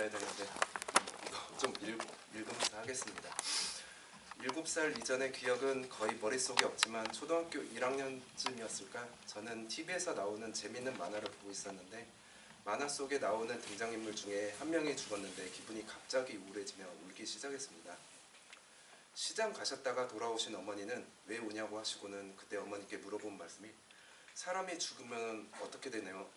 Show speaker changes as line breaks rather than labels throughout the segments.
있어야 되는데 좀 읽으면서 하겠습니다. 7살 이전의 기억은 거의 머릿속에 없지만 초등학교 1학년쯤이었을까? 저는 TV에서 나오는 재밌는 만화를 보고 있었는데 만화 속에 나오는 등장인물 중에 한 명이 죽었는데 기분이 갑자기 우울해지며 울기 시작했습니다. 시장 가셨다가 돌아오신 어머니는 왜 우냐고 하시고는 그때 어머니께 물어본 말씀이 사람이 죽으면 어떻게 되나요?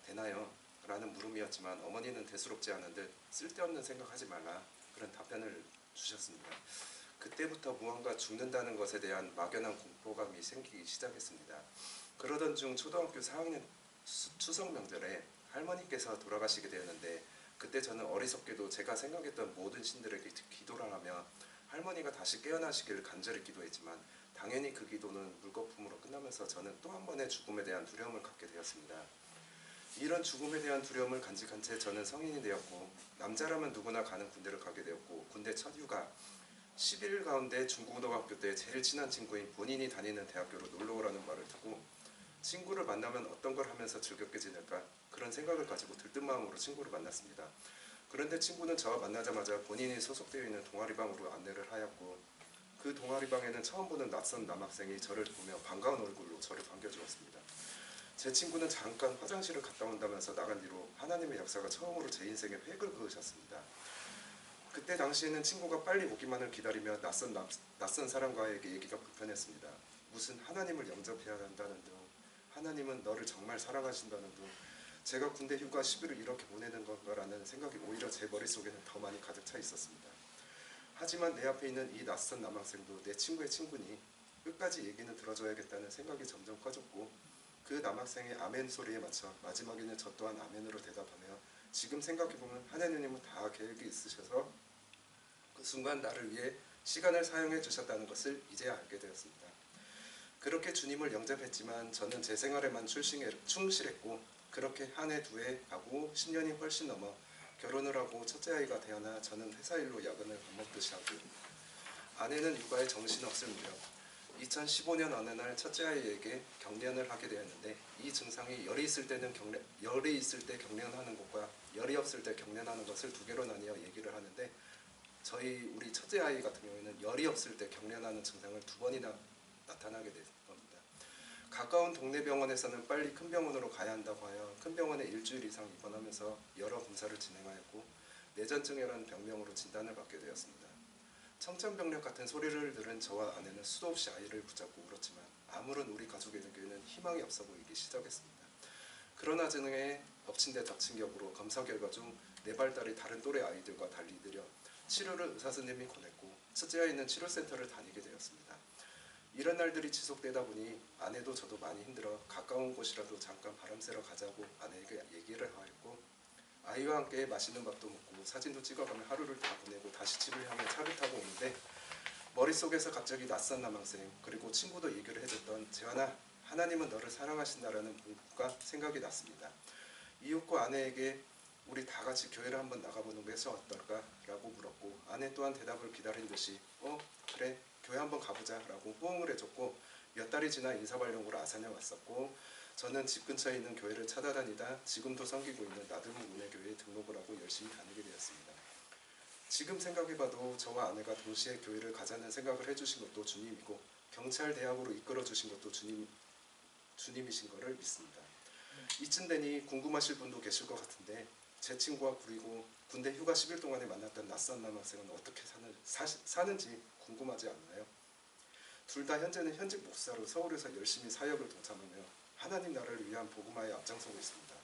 라는 물음이었지만 어머니는 대수롭지 않은 듯 쓸데없는 생각하지 말라 그런 답변을 주셨습니다. 그때부터 무언가 죽는다는 것에 대한 막연한 공포감이 생기기 시작했습니다. 그러던 중 초등학교 4학년 추석 명절에 할머니께서 돌아가시게 되었는데 그때 저는 어리석게도 제가 생각했던 모든 신들에게 기도를 하며 할머니가 다시 깨어나시길 간절히 기도했지만 당연히 그 기도는 물거품으로 끝나면서 저는 또 한 번의 죽음에 대한 두려움을 갖게 되었습니다. 이런 죽음에 대한 두려움을 간직한 채 저는 성인이 되었고 남자라면 누구나 가는 군대를 가게 되었고 군대 첫 휴가 11일 가운데 중고등학교 때 제일 친한 친구인 본인이 다니는 대학교로 놀러오라는 말을 듣고 친구를 만나면 어떤 걸 하면서 즐겁게 지낼까 그런 생각을 가지고 들뜬 마음으로 친구를 만났습니다. 그런데 친구는 저와 만나자마자 본인이 소속되어 있는 동아리방으로 안내를 하였고 그 동아리방에는 처음 보는 낯선 남학생이 저를 보며 반가운 얼굴로 저를 반겨주었습니다. 제 친구는 잠깐 화장실을 갔다 온다면서 나간 뒤로 하나님의 역사가 처음으로 제 인생에 획을 그으셨습니다. 그때 당시에는 친구가 빨리 오기만을 기다리며 낯선 사람과에게 얘기가 불편했습니다. 무슨 하나님을 영접해야 한다는 등 하나님은 너를 정말 사랑하신다는 등 제가 군대 휴가 10일을 이렇게 보내는 건가라는 생각이 오히려 제 머릿속에는 더 많이 가득 차 있었습니다. 하지만 내 앞에 있는 이 낯선 남학생도 내 친구의 친구니 끝까지 얘기는 들어줘야겠다는 생각이 점점 커졌고 그 남학생의 아멘 소리에 맞춰 마지막에는 저 또한 아멘으로 대답하며 지금 생각해보면 하나님은 다 계획이 있으셔서 그 순간 나를 위해 시간을 사용해 주셨다는 것을 이제야 알게 되었습니다. 그렇게 주님을 영접했지만 저는 제 생활에만 충실했고 그렇게 한 해 두 해 가고 10년이 훨씬 넘어 결혼을 하고 첫째 아이가 태어나 저는 회사 일로 야근을 밥 먹듯이 하고 아내는 육아에 정신없을 무렵 2015년 어느 날 첫째 아이에게 경련을 하게 되었는데 이 증상이 열이 있을 때 경련하는 것과 열이 없을 때 경련하는 것을 두 개로 나뉘어 얘기를 하는데 우리 첫째 아이 같은 경우에는 열이 없을 때 경련하는 증상을 2번이나 나타나게 된 겁니다. 가까운 동네 병원에서는 빨리 큰 병원으로 가야 한다고 하여 큰 병원에 일주일 이상 입원하면서 여러 검사를 진행하였고 내전증이라는 병명으로 진단을 받게 되었습니다. 청천벽력 같은 소리를 들은 저와 아내는 수도 없이 아이를 붙잡고 울었지만 아무런 우리 가족에게는 희망이 없어 보이기 시작했습니다. 그러나 저녁에 엎친 데 덮친 격으로 검사 결과 중 4발달이 다른 또래 아이들과 달리 느려 치료를 의사 선생님이 권했고 첫째 아이는 치료센터를 다니게 되었습니다. 이런 날들이 지속되다 보니 아내도 저도 많이 힘들어 가까운 곳이라도 잠깐 바람 쐬러 가자고 아내에게 얘기를 하였고 아이와 함께 맛있는 밥도 먹고 사진도 찍어가며 하루를 다 보내고 다시 집을 향해 차를 타고 오는데 머릿속에서 갑자기 낯선 남학생 그리고 친구도 얘기를 해줬던 재환아 하나님은 너를 사랑하신다라는 문구가 생각이 났습니다. 이웃과 아내에게 우리 다 같이 교회를 한번 나가보는 것이 어떨까? 라고 물었고 아내 또한 대답을 기다린 듯이 그래 교회 한번 가보자 라고 호응을 해줬고 몇 달이 지나 인사발령으로 아산에 왔었고 저는 집 근처에 있는 교회를 찾아다니다 지금도 섬기고 있는 나들목 은혜교회에 등록을 하고 열심히 다니게 되었습니다. 지금 생각해봐도 저와 아내가 동시에 교회를 가자는 생각을 해주신 것도 주님이고 경찰 대학으로 이끌어주신 것도 주님이신 것을 믿습니다. 이쯤 되니 궁금하실 분도 계실 것 같은데 제 친구와 그리고 군대 휴가 10일 동안에 만났던 낯선 남학생은 어떻게 사는지 궁금하지 않나요? 둘 다 현재는 현직 목사로 서울에서 열심히 사역을 동참하며 하나님 나라를 위한 복음화에 앞장서고 있습니다.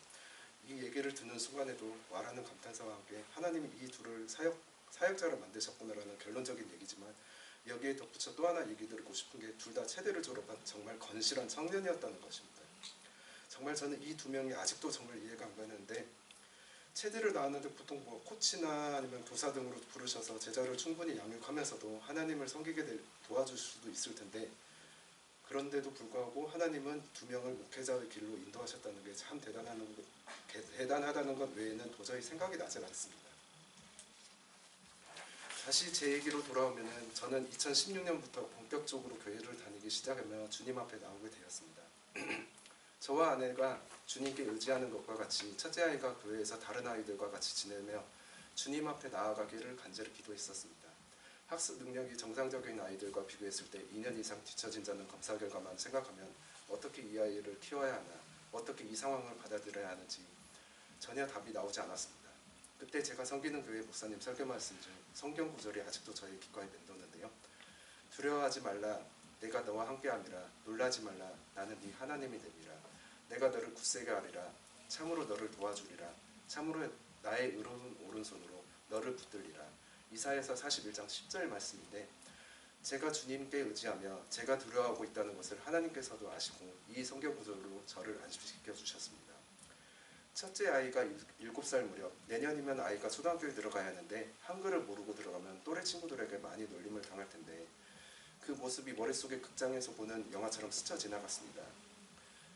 이 얘기를 듣는 순간에도 와라는 감탄사와 함께 하나님이 이 둘을 사역자로 만드셨구나라는 결론적인 얘기지만 여기에 덧붙여 또 하나 얘기 드리고 싶은 게 둘 다 체대를 졸업한 정말 건실한 청년이었다는 것입니다. 정말 저는 이 2명이 아직도 정말 이해가 안 가는데 체대를 나왔는데 보통 코치나 아니면 교사 등으로 부르셔서 제자를 충분히 양육하면서도 하나님을 섬기게 도와줄 수도 있을 텐데 그런데도 불구하고 하나님은 2명을 목회자의 길로 인도하셨다는 게 참 대단하다는 것 외에는 도저히 생각이 나질 않습니다. 다시 제 얘기로 돌아오면 저는 2016년부터 본격적으로 교회를 다니기 시작하며 주님 앞에 나오게 되었습니다. 저와 아내가 주님께 의지하는 것과 같이 첫째 아이가 교회에서 다른 아이들과 같이 지내며 주님 앞에 나아가기를 간절히 기도했었습니다. 학습 능력이 정상적인 아이들과 비교했을 때 2년 이상 뒤처진 자는 검사 결과만 생각하면 어떻게 이 아이를 키워야 하나, 어떻게 이 상황을 받아들여야 하는지 전혀 답이 나오지 않았습니다. 그때 제가 섬기는 교회 목사님 설교 말씀 중 성경 구절이 아직도 저의 귓가에 맴도는데요. 두려워하지 말라, 내가 너와 함께함이라. 놀라지 말라, 나는 네 하나님이 됨이라. 내가 너를 굳세게 하리라. 참으로 너를 도와주리라. 참으로 나의 의로운 오른손으로 너를 붙들리라. 이사야서 41장 10절 말씀인데, 제가 주님께 의지하며 제가 두려워하고 있다는 것을 하나님께서도 아시고 이 성경 구절로 저를 안심시켜 주셨습니다. 첫째 아이가 7살 무렵, 내년이면 아이가 초등학교에 들어가야 하는데 한글을 모르고 들어가면 또래 친구들에게 많이 놀림을 당할 텐데 그 모습이 머릿속에 극장에서 보는 영화처럼 스쳐 지나갔습니다.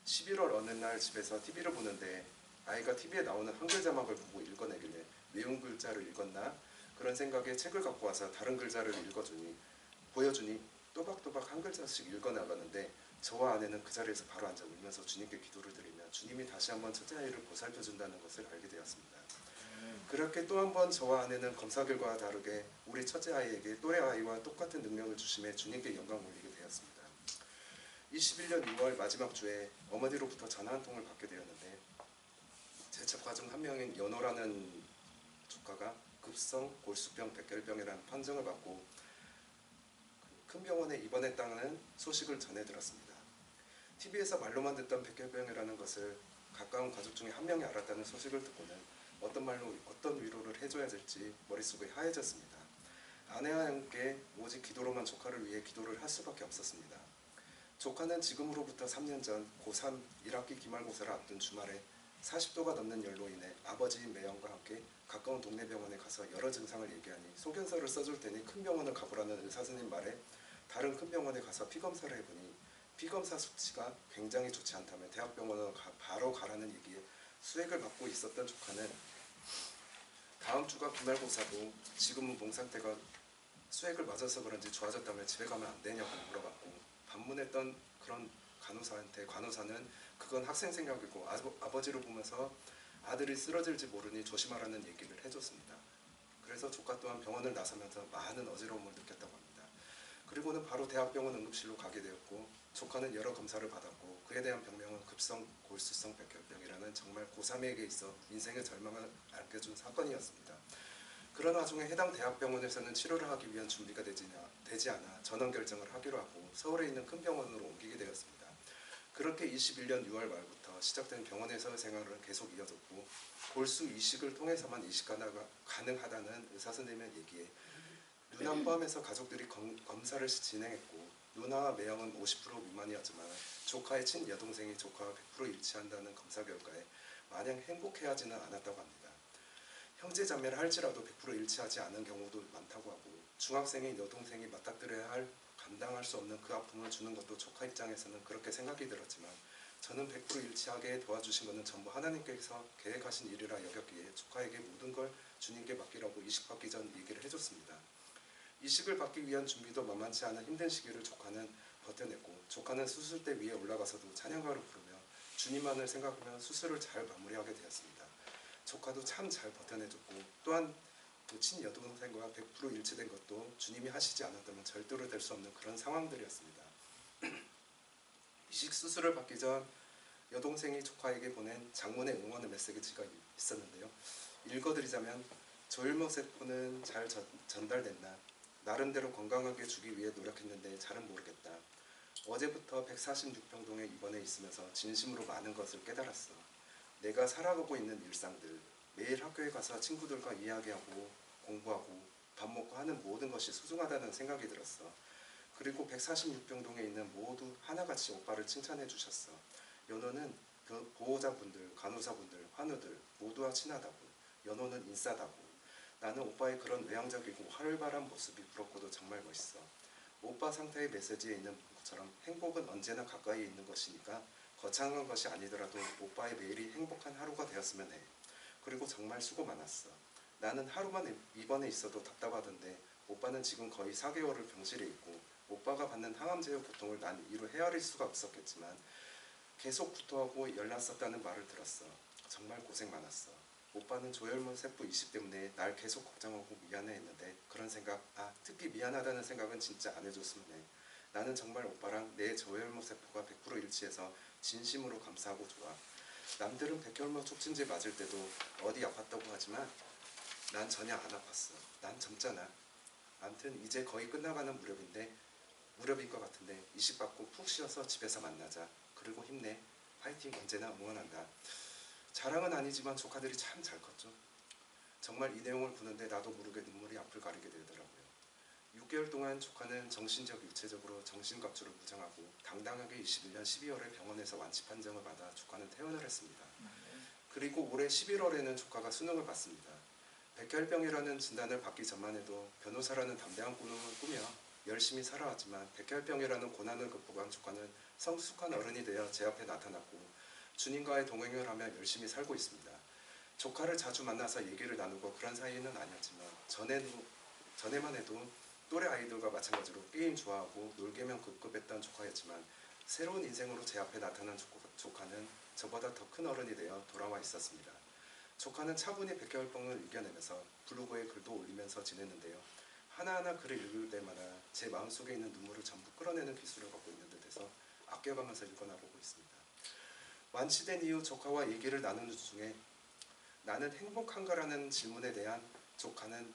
11월 어느 날 집에서 TV를 보는데 아이가 TV에 나오는 한글 자막을 보고 읽어내길래 외운 글자를 읽었나? 그런 생각에 책을 갖고 와서 다른 글자를 보여주니 또박또박 한 글자씩 읽어나가는데 저와 아내는 그 자리에서 바로 앉아 울면서 주님께 기도를 드리며 주님이 다시 한번 첫째 아이를 보살펴준다는 것을 알게 되었습니다. 그렇게 또 한 번 저와 아내는 검사 결과와 다르게 우리 첫째 아이에게 또래 아이와 똑같은 능력을 주심에 주님께 영광 올리게 되었습니다. 21년 6월 마지막 주에 어머니로부터 전화 한 통을 받게 되었는데 제 조카 중 한 명인 연호라는 조카가 급성 골수병 백혈병이라는 판정을 받고 큰 병원에 입원했다는 소식을 전해 들었습니다. TV에서 말로만 듣던 백혈병이라는 것을 가까운 가족 중에 한 명이 알았다는 소식을 듣고는 어떤 말로 어떤 위로를 해줘야 될지 머릿속이 하얘졌습니다. 아내와 함께 오직 기도로만 조카를 위해 기도를 할 수밖에 없었습니다. 조카는 지금으로부터 3년 전 고3 1학기 기말고사를 앞둔 주말에 40도가 넘는 열로 인해 아버지인 매형과 함께 가까운 동네 병원에 가서 여러 증상을 얘기하니 소견서를 써줄 테니 큰 병원을 가보라는 의사 선생님 말에 다른 큰 병원에 가서 피검사를 해보니 피검사 수치가 굉장히 좋지 않다며 대학병원으로 바로 가라는 얘기에 수액을 받고 있었던 조카는 다음 주가 기말고사고 지금은 몸 상태가 수액을 맞아서 그런지 좋아졌다며 집에 가면 안 되냐고 물어봤고 반문했던 그런 간호사한테 간호사는 그건 학생 생각이고 아버지를 보면서 아들이 쓰러질지 모르니 조심하라는 얘기를 해줬습니다. 그래서 조카 또한 병원을 나서면서 많은 어지러움을 느꼈다고 합니다. 그리고는 바로 대학병원 응급실로 가게 되었고 조카는 여러 검사를 받았고 그에 대한 병명은 급성 골수성 백혈병이라는 정말 고3에게 있어 인생의 절망을 안겨준 사건이었습니다. 그런 와중에 해당 대학병원에서는 치료를 하기 위한 준비가 되지 않아 전원 결정을 하기로 하고 서울에 있는 큰 병원으로 옮기게 되었습니다. 그렇게 21년 6월 말부터 시작된 병원에서의 생활은 계속 이어졌고 골수 이식을 통해서만 이식가 가능하다는 의사선생님의 얘기에 누나 포함해서 가족들이 검사를 진행했고 누나와 매형은 50% 미만이었지만 조카의 친여동생이 조카와 100% 일치한다는 검사 결과에 마냥 행복해하지는 않았다고 합니다. 형제 자매를 할지라도 100% 일치하지 않은 경우도 많다고 하고 중학생인 여동생이 맞닥뜨려야 할 감당할 수 없는 그 아픔을 주는 것도 조카 입장에서는 그렇게 생각이 들었지만 저는 100% 일치하게 도와주신 것은 전부 하나님께서 계획하신 일이라 여겼기에 조카에게 모든 걸 주님께 맡기라고 이식받기 전 얘기를 해줬습니다. 이식을 받기 위한 준비도 만만치 않은 힘든 시기를 조카는 버텨냈고 조카는 수술대 위에 올라가서도 찬양가를 부르며 주님만을 생각하며 수술을 잘 마무리하게 되었습니다. 조카도 참 잘 버텨내줬고 또한 친여동생과 100% 일치된 것도 주님이 하시지 않았다면 절대로 될 수 없는 그런 상황들이었습니다. 이식 수술을 받기 전 여동생이 조카에게 보낸 장문의 응원의 메시지가 있었는데요. 읽어드리자면 조혈모세포는 잘 전달됐나? 나름대로 건강하게 주기 위해 노력했는데 잘은 모르겠다. 어제부터 146병동에 입원해 있으면서 진심으로 많은 것을 깨달았어. 내가 살아가고 있는 일상들, 매일 학교에 가서 친구들과 이야기하고 공부하고 밥 먹고 하는 모든 것이 소중하다는 생각이 들었어. 그리고 146병동에 있는 모두 하나같이 오빠를 칭찬해 주셨어. 연호는 그 보호자분들, 간호사분들, 환우들 모두와 친하다고. 연호는 인싸다고. 나는 오빠의 그런 외향적이고 활발한 모습이 부럽고도 정말 멋있어. 오빠 상태의 메시지에 있는 것처럼 행복은 언제나 가까이 있는 것이니까 거창한 것이 아니더라도 오빠의 매일이 행복한 하루가 되었으면 해. 그리고 정말 수고 많았어. 나는 하루만 입원해 있어도 답답하던데 오빠는 지금 거의 4개월을 병실에 있고 오빠가 받는 항암제의 고통을 난 이루 헤아릴 수가 없었겠지만 계속 구토하고 열났었다는 말을 들었어. 정말 고생 많았어. 오빠는 조혈모 세포 이식 때문에 날 계속 걱정하고 미안해했는데 그런 생각, 특히 미안하다는 생각은 진짜 안 해줬으면 해. 나는 정말 오빠랑 내 조혈모 세포가 100% 일치해서 진심으로 감사하고 좋아. 남들은 백혈모 촉진제 맞을 때도 어디 아팠다고 하지만 난 전혀 안 아팠어. 난 젊잖아. 암튼 이제 거의 끝나가는 무렵인 것 같은데 이식 받고 푹 쉬어서 집에서 만나자. 그리고 힘내. 파이팅 언제나 응원한다. 자랑은 아니지만 조카들이 참 잘 컸죠. 정말 이 내용을 보는데 나도 모르게 눈물이 앞을 가리게 되더라고요. 6개월 동안 조카는 정신적, 육체적으로 정신갑주를 무장하고 당당하게 21년 12월에 병원에서 완치 판정을 받아 조카는 퇴원을 했습니다. 그리고 올해 11월에는 조카가 수능을 봤습니다. 백혈병이라는 진단을 받기 전만 해도 변호사라는 담대한 꿈을 꾸며 열심히 살아왔지만 백혈병이라는 고난을 극복한 조카는 성숙한 어른이 되어 제 앞에 나타났고 주님과의 동행을 하며 열심히 살고 있습니다. 조카를 자주 만나서 얘기를 나누고 그런 사이는 아니었지만 전에만 해도 또래 아이들과 마찬가지로 게임 좋아하고 놀개면 급급했던 조카였지만 새로운 인생으로 제 앞에 나타난 조카는 저보다 더 큰 어른이 되어 돌아와 있었습니다. 조카는 차분히 백혈병을 이겨내면서 블로그에 글도 올리면서 지냈는데요. 하나하나 글을 읽을 때마다 제 마음속에 있는 눈물을 전부 끌어내는 기술을 갖고 있는 듯해서 아껴가면서 읽어나보고 있습니다. 완치된 이후 조카와 얘기를 나누는 중에 나는 행복한가라는 질문에 대한 조카는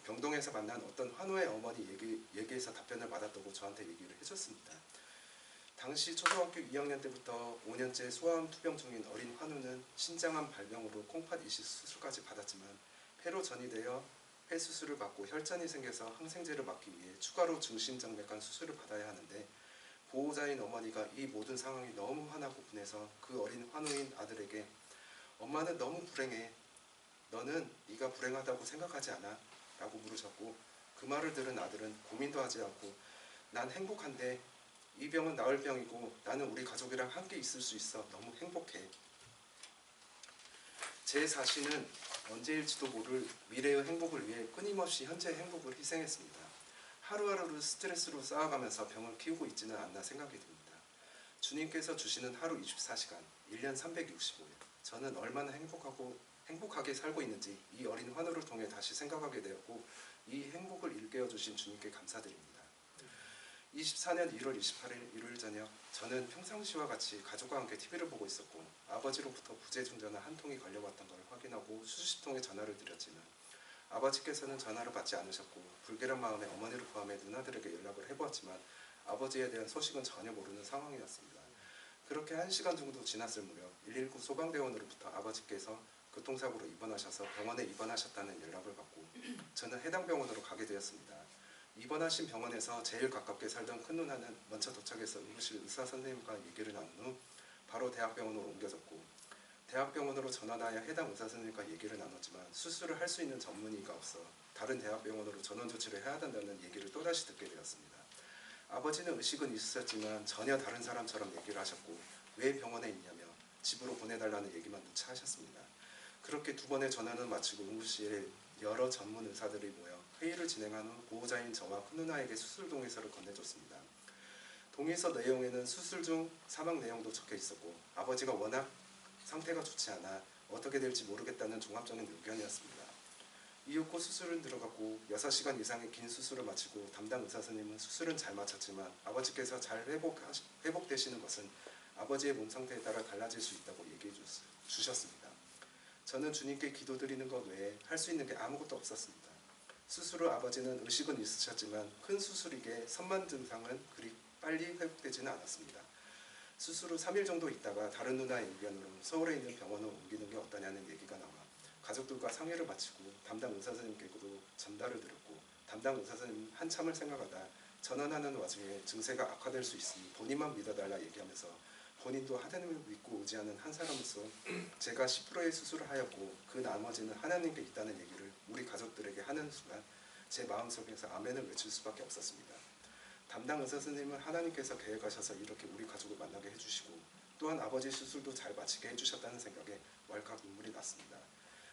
병동에서 만난 어떤 환우의 어머니 얘기에서 답변을 받았다고 저한테 얘기를 해줬습니다. 당시 초등학교 2학년 때부터 5년째 소아암 투병 중인 어린 환우는 신장암 발병으로 콩팥 이식 수술까지 받았지만 폐로 전이 되어 폐 수술을 받고 혈전이 생겨서 항생제를 맞기 위해 추가로 중심정맥관 수술을 받아야 하는데 보호자인 어머니가 이 모든 상황이 너무 화나고 분해서 그 어린 환우인 아들에게 엄마는 너무 불행해. 너는 네가 불행하다고 생각하지 않아? 라고 물으셨고 그 말을 들은 아들은 고민도 하지 않고 난 행복한데 이 병은 나을 병이고 나는 우리 가족이랑 함께 있을 수 있어 너무 행복해. 제 자신은 언제일지도 모를 미래의 행복을 위해 끊임없이 현재의 행복을 희생했습니다. 하루하루를 스트레스로 쌓아가면서 병을 키우고 있지는 않나 생각이 듭니다. 주님께서 주시는 하루 24시간, 1년 365일 저는 얼마나 행복하게 살고 있는지 이 어린 환우를 통해 다시 생각하게 되었고 이 행복을 일깨워 주신 주님께 감사드립니다. 24년 1월 28일 일요일 저녁 저는 평상시와 같이 가족과 함께 TV를 보고 있었고 아버지로부터 부재중 전화 한 통이 걸려왔던 걸 확인하고 수십 통의 전화를 드렸지만 아버지께서는 전화를 받지 않으셨고 불길한 마음에 어머니를 포함해 누나들에게 연락을 해보았지만 아버지에 대한 소식은 전혀 모르는 상황이었습니다. 그렇게 1시간 정도 지났을 무렵 119 소방대원으로부터 아버지께서 교통사고로 입원하셔서 병원에 입원하셨다는 연락을 받고 저는 해당 병원으로 가게 되었습니다. 입원하신 병원에서 제일 가깝게 살던 큰 누나는 먼저 도착해서 응급실 의사 선생님과 얘기를 나눈 후 바로 대학병원으로 옮겨졌고 대학병원으로 전환하여 해당 의사 선생님과 얘기를 나눴지만 수술을 할 수 있는 전문의가 없어 다른 대학병원으로 전원 조치를 해야 한다는 얘기를 또다시 듣게 되었습니다. 아버지는 의식은 있으셨지만 전혀 다른 사람처럼 얘기를 하셨고 왜 병원에 있냐며 집으로 보내달라는 얘기만 누차 하셨습니다. 그렇게 두 번의 전화는 마치고 응급실에 여러 전문 의사들이 모여 회의를 진행한 후 보호자인 저와 큰 누나에게 수술 동의서를 건네줬습니다. 동의서 내용에는 수술 중 사망 내용도 적혀 있었고 아버지가 워낙 상태가 좋지 않아 어떻게 될지 모르겠다는 종합적인 의견이었습니다. 이윽고 수술은 들어갔고 6시간 이상의 긴 수술을 마치고 담당 의사 선생님은 수술은 잘 마쳤지만 아버지께서 잘 회복되시는 것은 아버지의 몸 상태에 따라 달라질 수 있다고 얘기해 주셨습니다. 저는 주님께 기도드리는 것 외에 할 수 있는 게 아무것도 없었습니다. 수술 후 아버지는 의식은 있으셨지만 큰 수술이기에 선만 증상은 그리 빨리 회복되지는 않았습니다. 수술 후 3일 정도 있다가 다른 누나의 의견으로 서울에 있는 병원으로 옮기는 게 어떠냐는 얘기가 나와 가족들과 상의를 마치고 담당 의사 선생님께도 전달을 드렸고 담당 의사 선생님 한참을 생각하다 전환하는 와중에 증세가 악화될 수 있으니 본인만 믿어달라 얘기하면서 본인도 하나님을 믿고 의지하는 한 사람으로서 제가 10%의 수술을 하였고 그 나머지는 하나님께 있다는 얘기를 우리 가족들에게 하는 순간 제 마음속에서 아멘을 외칠 수밖에 없었습니다. 담당 의사 선생님은 하나님께서 계획하셔서 이렇게 우리 가족을 만나게 해주시고 또한 아버지 수술도 잘 마치게 해주셨다는 생각에 왈칵 눈물이 났습니다.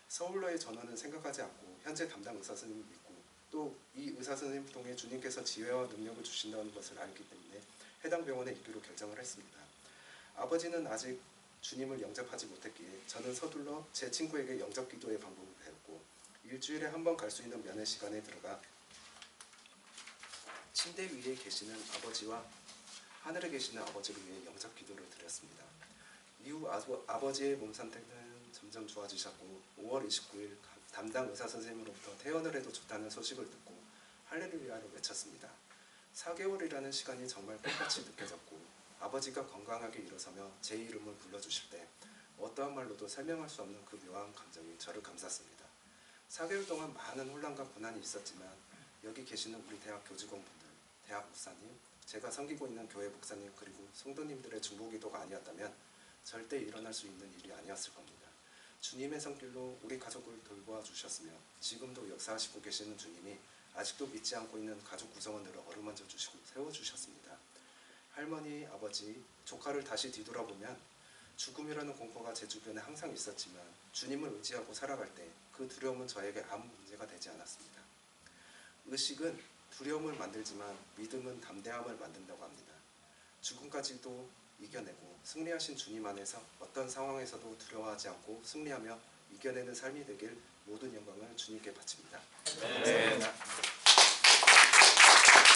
서울로의 전원은 생각하지 않고 현재 담당 의사 선생님을 믿고 또 이 의사 선생님 통해 주님께서 지혜와 능력을 주신다는 것을 알기 때문에 해당 병원에 있기로 결정을 했습니다. 아버지는 아직 주님을 영접하지 못했기에 저는 서둘러 제 친구에게 영접 기도의 방법을 배웠고 일주일에 한 번 갈 수 있는 면회 시간에 들어가 침대 위에 계시는 아버지와 하늘에 계시는 아버지를 위해 영접 기도를 드렸습니다. 이후 아버지의 몸 상태는 점점 좋아지셨고 5월 29일 담당 의사 선생님으로부터 퇴원을 해도 좋다는 소식을 듣고 할렐루야를 외쳤습니다. 4개월이라는 시간이 정말 똑같이 느껴졌고 아버지가 건강하게 일어서며 제 이름을 불러주실 때 어떠한 말로도 설명할 수 없는 그 묘한 감정이 저를 감쌌습니다. 4개월 동안 많은 혼란과 고난이 있었지만 여기 계시는 우리 대학 교직원분들, 대학 목사님, 제가 섬기고 있는 교회 목사님 그리고 성도님들의 중보기도가 아니었다면 절대 일어날 수 있는 일이 아니었을 겁니다. 주님의 손길로 우리 가족을 돌보아 주셨으며 지금도 역사하시고 계시는 주님이 아직도 믿지 않고 있는 가족 구성원들을 어루만져 주시고 세워주셨습니다. 할머니, 아버지, 조카를 다시 뒤돌아보면 죽음이라는 공포가 제 주변에 항상 있었지만 주님을 의지하고 살아갈 때 그 두려움은 저에게 아무 문제가 되지 않았습니다. 의식은 두려움을 만들지만 믿음은 담대함을 만든다고 합니다. 죽음까지도 이겨내고 승리하신 주님 안에서 어떤 상황에서도 두려워하지 않고 승리하며 이겨내는 삶이 되길 모든 영광을 주님께 바칩니다. 감사합니다.